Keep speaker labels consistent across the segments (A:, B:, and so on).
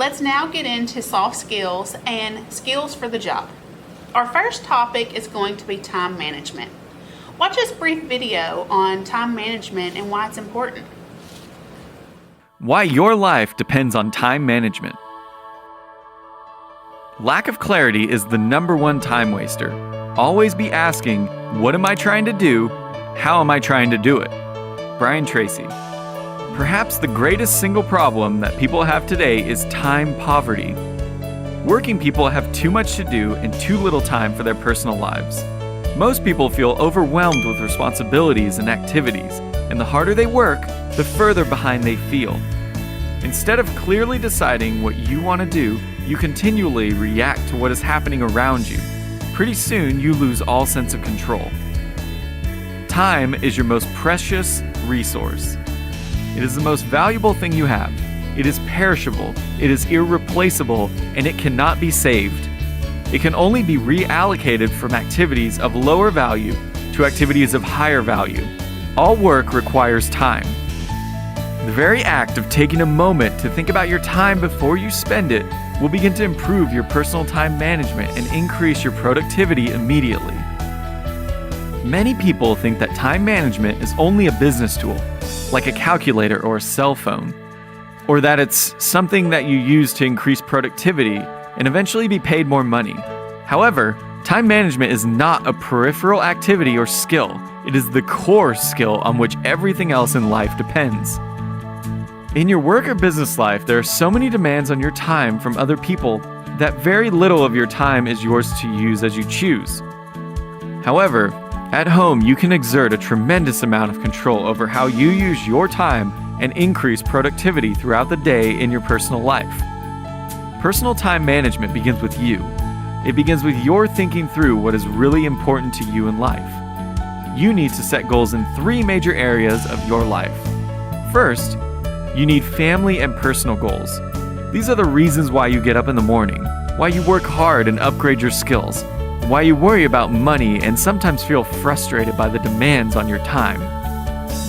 A: let's now get into soft skills and skills for the job. Our first topic is going to be time management. Watch this brief video on time management and why it's important.
B: Why your life depends on time management. Lack of clarity is the number one time waster. Always be asking, what am I trying to do? How am I trying to do it? Brian Tracy. Perhaps the greatest single problem that people have today is time poverty. Working people have too much to do and too little time for their personal lives. Most people feel overwhelmed with responsibilities and activities, and the harder they work, the further behind they feel. Instead of clearly deciding what you want to do, you continually react to what is happening around you. Pretty soon, you lose all sense of control. Time is your most precious resource. It is the most valuable thing you have. It is perishable, it is irreplaceable, and it cannot be saved. It can only be reallocated from activities of lower value to activities of higher value. All work requires time. The very act of taking a moment to think about your time before you spend it will begin to improve your personal time management and increase your productivity immediately. Many people think that time management is only a business tool, like a calculator or a cell phone, or that it's something that you use to increase productivity and eventually be paid more money. However, time management is not a peripheral activity or skill. It is the core skill on which everything else in life depends. In your work or business life, there are so many demands on your time from other people that very little of your time is yours to use as you choose. However, at home, you can exert a tremendous amount of control over how you use your time and increase productivity throughout the day in your personal life. Personal time management begins with you. It begins with your thinking through what is really important to you in life. You need to set goals in 3 major areas of your life. First, you need family and personal goals. These are the reasons why you get up in the morning, why you work hard and upgrade your skills, why you worry about money and sometimes feel frustrated by the demands on your time.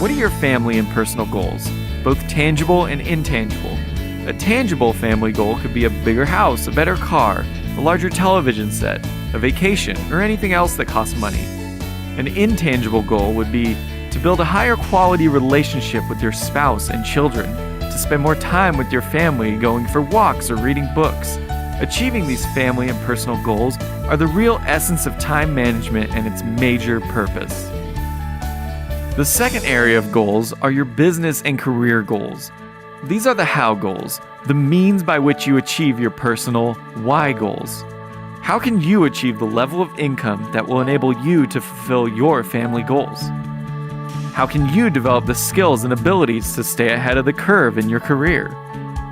B: What are your family and personal goals, both tangible and intangible? A tangible family goal could be a bigger house, a better car, a larger television set, a vacation, or anything else that costs money. An intangible goal would be to build a higher quality relationship with your spouse and children, to spend more time with your family going for walks or reading books. Achieving these family and personal goals are the real essence of time management and its major purpose. The second area of goals are your business and career goals. These are the how goals, the means by which you achieve your personal why goals. How can you achieve the level of income that will enable you to fulfill your family goals? How can you develop the skills and abilities to stay ahead of the curve in your career?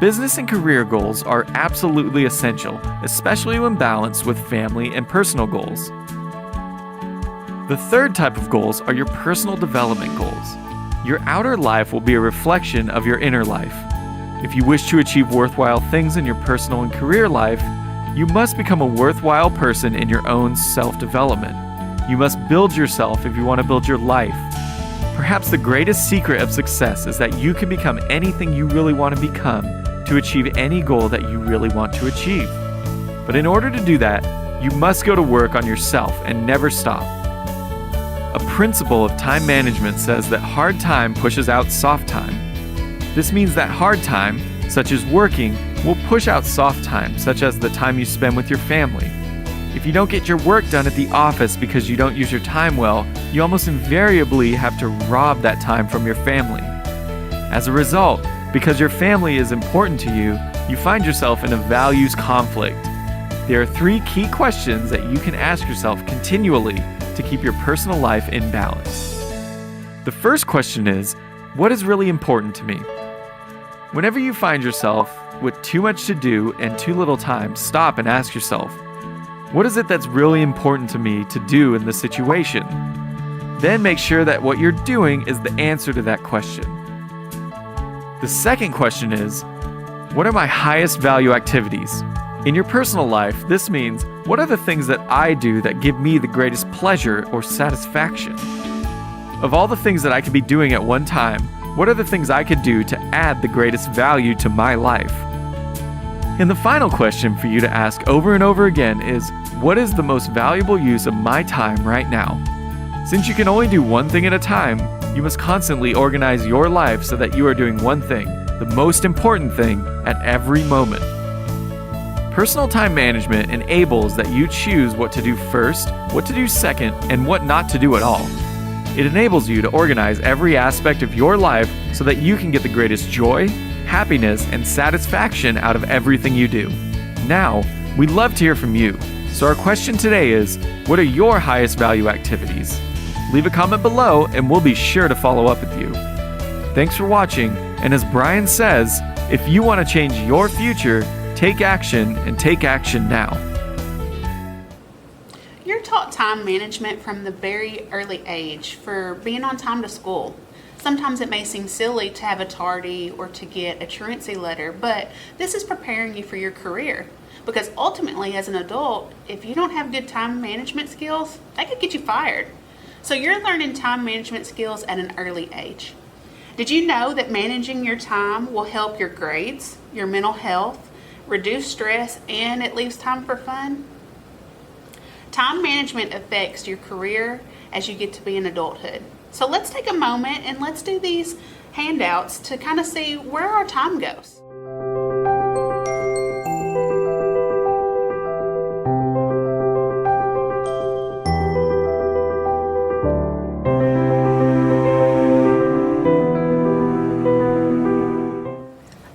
B: Business and career goals are absolutely essential, especially when balanced with family and personal goals. The third type of goals are your personal development goals. Your outer life will be a reflection of your inner life. If you wish to achieve worthwhile things in your personal and career life, you must become a worthwhile person in your own self-development. You must build yourself if you want to build your life. Perhaps the greatest secret of success is that you can become anything you really want to become to achieve any goal that you really want to achieve. But in order to do that, you must go to work on yourself and never stop. A principle of time management says that hard time pushes out soft time. This means that hard time, such as working, will push out soft time, such as the time you spend with your family. If you don't get your work done at the office because you don't use your time well, you almost invariably have to rob that time from your family. As a result, because your family is important to you, you find yourself in a values conflict. There are 3 key questions that you can ask yourself continually to keep your personal life in balance. The first question is, what is really important to me? Whenever you find yourself with too much to do and too little time, stop and ask yourself, what is it that's really important to me to do in this situation? Then make sure that what you're doing is the answer to that question. The second question is, what are my highest value activities? In your personal life, this means, what are the things that I do that give me the greatest pleasure or satisfaction? Of all the things that I could be doing at one time, what are the things I could do to add the greatest value to my life? And the final question for you to ask over and over again is, what is the most valuable use of my time right now? Since you can only do one thing at a time, you must constantly organize your life so that you are doing one thing, the most important thing, at every moment. Personal time management enables that you choose what to do first, what to do second, and what not to do at all. It enables you to organize every aspect of your life so that you can get the greatest joy, happiness, and satisfaction out of everything you do. Now, we'd love to hear from you. So our question today is, what are your highest value activities? Leave a comment below and we'll be sure to follow up with you. Thanks for watching, and as Brian says, if you want to change your future, take action and take action now.
A: You're taught time management from the very early age for being on time to school. Sometimes it may seem silly to have a tardy or to get a truancy letter, but this is preparing you for your career. Because ultimately, as an adult, if you don't have good time management skills, that could get you fired. So you're learning time management skills at an early age. Did you know that managing your time will help your grades, your mental health, reduce stress, and it leaves time for fun? Time management affects your career as you get to be in adulthood. So let's take a moment and let's do these handouts to kind of see where our time goes.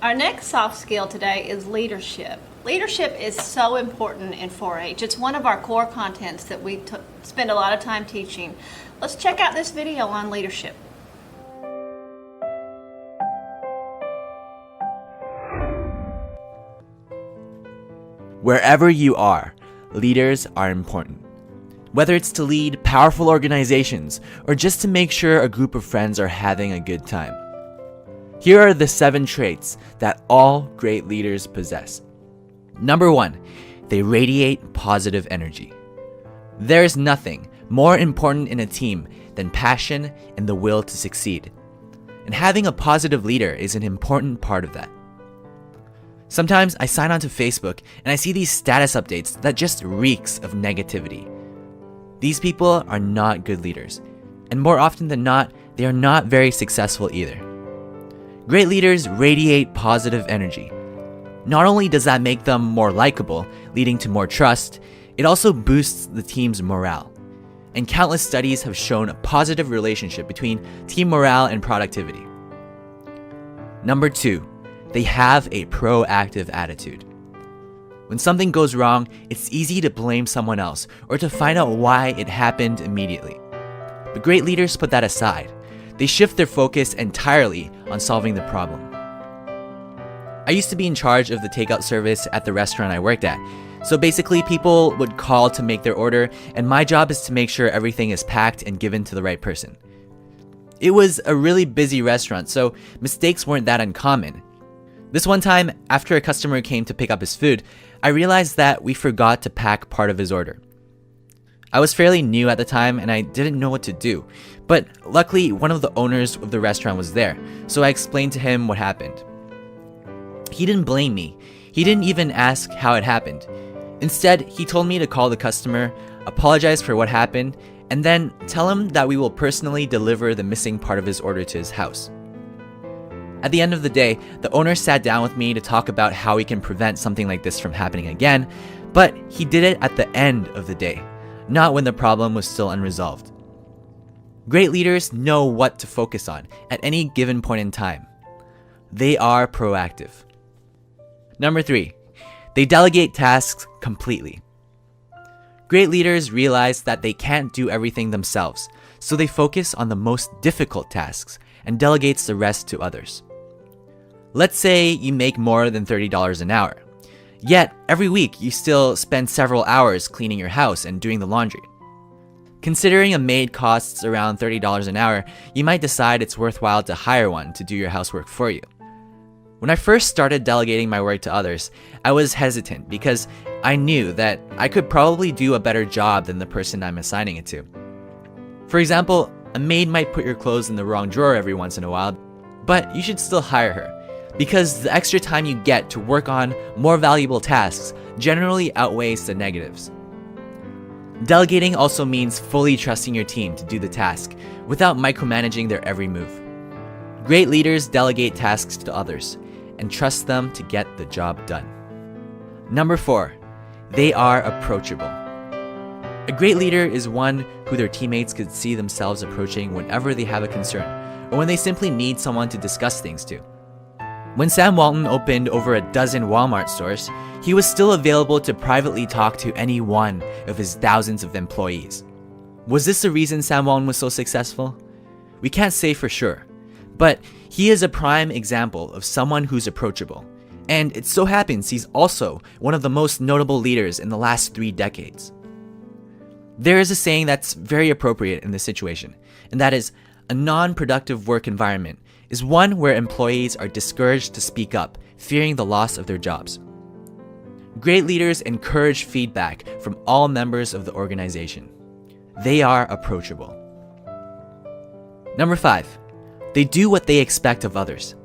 C: Our next soft skill today is leadership. Leadership is so important in 4-H. It's one of our core contents that we spend a lot of time teaching. Let's check out this video on leadership.
D: Wherever you are, leaders are important. Whether it's to lead powerful organizations or just to make sure a group of friends are having a good time. Here are the 7 traits that all great leaders possess. Number 1, they radiate positive energy. There is nothing more important in a team than passion and the will to succeed. And having a positive leader is an important part of that. Sometimes I sign onto Facebook and I see these status updates that just reeks of negativity. These people are not good leaders, and more often than not, they are not very successful either. Great leaders radiate positive energy. Not only does that make them more likable, leading to more trust, it also boosts the team's morale. And countless studies have shown a positive relationship between team morale and productivity. Number 2, they have a proactive attitude. When something goes wrong, it's easy to blame someone else or to find out why it happened immediately. But great leaders put that aside. They shift their focus entirely on solving the problem. I used to be in charge of the takeout service at the restaurant I worked at. So basically, people would call to make their order, and my job is to make sure everything is packed and given to the right person. It was a really busy restaurant, so mistakes weren't that uncommon. This one time, after a customer came to pick up his food, I realized that we forgot to pack part of his order. I was fairly new at the time and I didn't know what to do, but luckily one of the owners of the restaurant was there, so I explained to him what happened. He didn't blame me. He didn't even ask how it happened. Instead, he told me to call the customer, apologize for what happened, and then tell him that we will personally deliver the missing part of his order to his house. At the end of the day, the owner sat down with me to talk about how we can prevent something like this from happening again, but he did it at the end of the day, not when the problem was still unresolved. Great leaders know what to focus on at any given point in time. They are proactive. Number 3, they delegate tasks completely. Great leaders realize that they can't do everything themselves, so they focus on the most difficult tasks and delegates the rest to others. Let's say you make more than $30 an hour, yet every week you still spend several hours cleaning your house and doing the laundry. Considering a maid costs around $30 an hour, you might decide it's worthwhile to hire one to do your housework for you. When I first started delegating my work to others, I was hesitant because I knew that I could probably do a better job than the person I'm assigning it to. For example, a maid might put your clothes in the wrong drawer every once in a while, but you should still hire her. because the extra time you get to work on more valuable tasks generally outweighs the negatives. Delegating also means fully trusting your team to do the task without micromanaging their every move. Great leaders delegate tasks to others and trust them to get the job done. Number 4, they are approachable. A great leader is one who their teammates could see themselves approaching whenever they have a concern or when they simply need someone to discuss things to. When Sam Walton opened over a dozen Walmart stores, he was still available to privately talk to any one of his thousands of employees. Was this the reason Sam Walton was so successful? We can't say for sure, but he is a prime example of someone who's approachable. And it so happens he's also one of the most notable leaders in the last 3 decades. There is a saying that's very appropriate in this situation, and that is, a non-productive work environment is one where employees are discouraged to speak up, fearing the loss of their jobs. Great leaders encourage feedback from all members of the organization. They are approachable. Number 5, they do what they expect of others.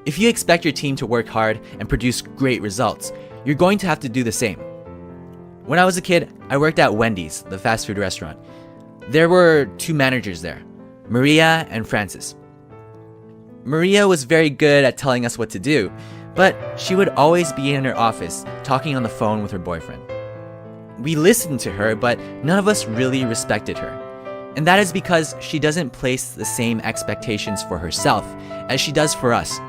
D: If you expect your team to work hard and produce great results, you're going to have to do the same. When I was a kid, I worked at Wendy's, the fast food restaurant. There were 2 managers there, Maria and Francis. Maria was very good at telling us what to do, but she would always be in her office talking on the phone with her boyfriend. We listened to her, but none of us really respected her. And that is because she doesn't place the same expectations for herself as she does for us.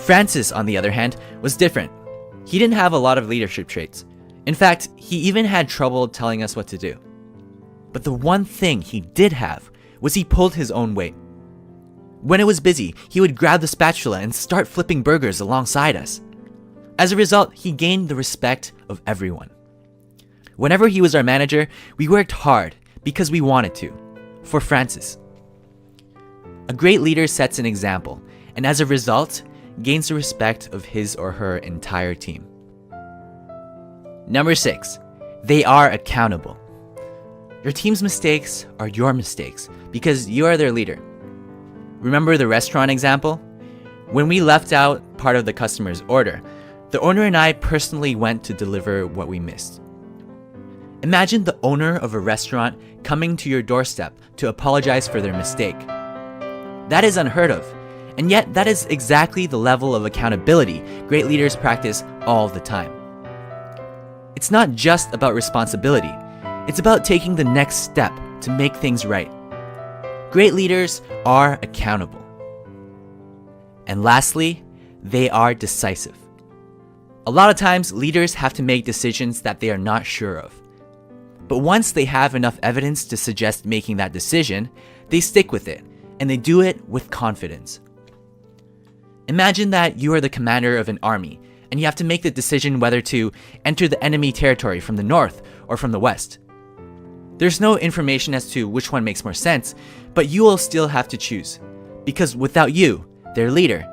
D: Francis, on the other hand, was different. He didn't have a lot of leadership traits. In fact, he even had trouble telling us what to do. But the one thing he did have was he pulled his own weight. When it was busy, he would grab the spatula and start flipping burgers alongside us. As a result, he gained the respect of everyone. Whenever he was our manager, we worked hard because we wanted to, for Francis. A great leader sets an example, and as a result, gains the respect of his or her entire team. Number 6, they are accountable. Your team's mistakes are your mistakes because you are their leader. Remember the restaurant example? When we left out part of the customer's order, the owner and I personally went to deliver what we missed. Imagine the owner of a restaurant coming to your doorstep to apologize for their mistake. That is unheard of, and yet that is exactly the level of accountability great leaders practice all the time. It's not just about responsibility, it's about taking the next step to make things right. Great leaders are accountable. And lastly, they are decisive. A lot of times, leaders have to make decisions that they are not sure of. But once they have enough evidence to suggest making that decision, they stick with it, and they do it with confidence. Imagine that you are the commander of an army, and you have to make the decision whether to enter the enemy territory from the north or from the west. There's no information as to which one makes more sense, but you will still have to choose. Because without you, their leader,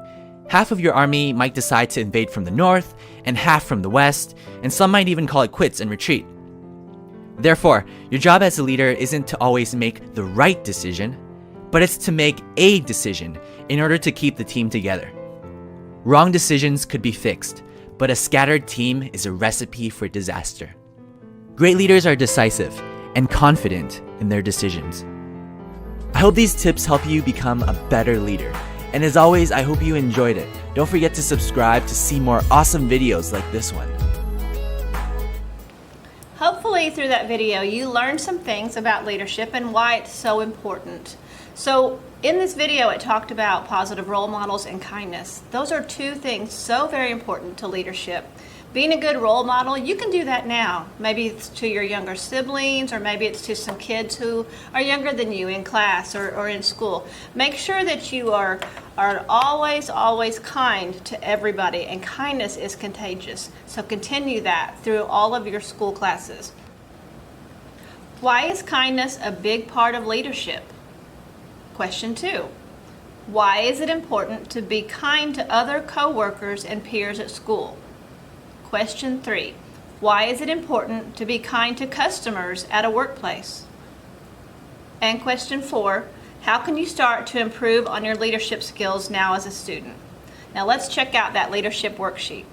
D: half of your army might decide to invade from the north and half from the west, and some might even call it quits and retreat. Therefore, your job as a leader isn't to always make the right decision, but it's to make a decision in order to keep the team together. Wrong decisions could be fixed, but a scattered team is a recipe for disaster. Great leaders are decisive and confident in their decisions. I hope these tips help you become a better leader. And as always, I hope you enjoyed it. Don't forget to subscribe to see more awesome videos like this one.
C: Hopefully through that video you learned some things about leadership and why it's so important. So in this video it talked about positive role models and kindness. Those are 2 things so very important to leadership. Being a good role model, you can do that now. Maybe it's to your younger siblings, or maybe it's to some kids who are younger than you in class or in school. Make sure that you are always kind to everybody, and kindness is contagious. So continue that through all of your school classes. Why is kindness a big part of leadership? Question 2. Why is it important to be kind to other coworkers and peers at school? Question 3. Why is it important to be kind to customers at a workplace? And question 4. How can you start to improve on your leadership skills now as a student? Now let's check out that leadership worksheet.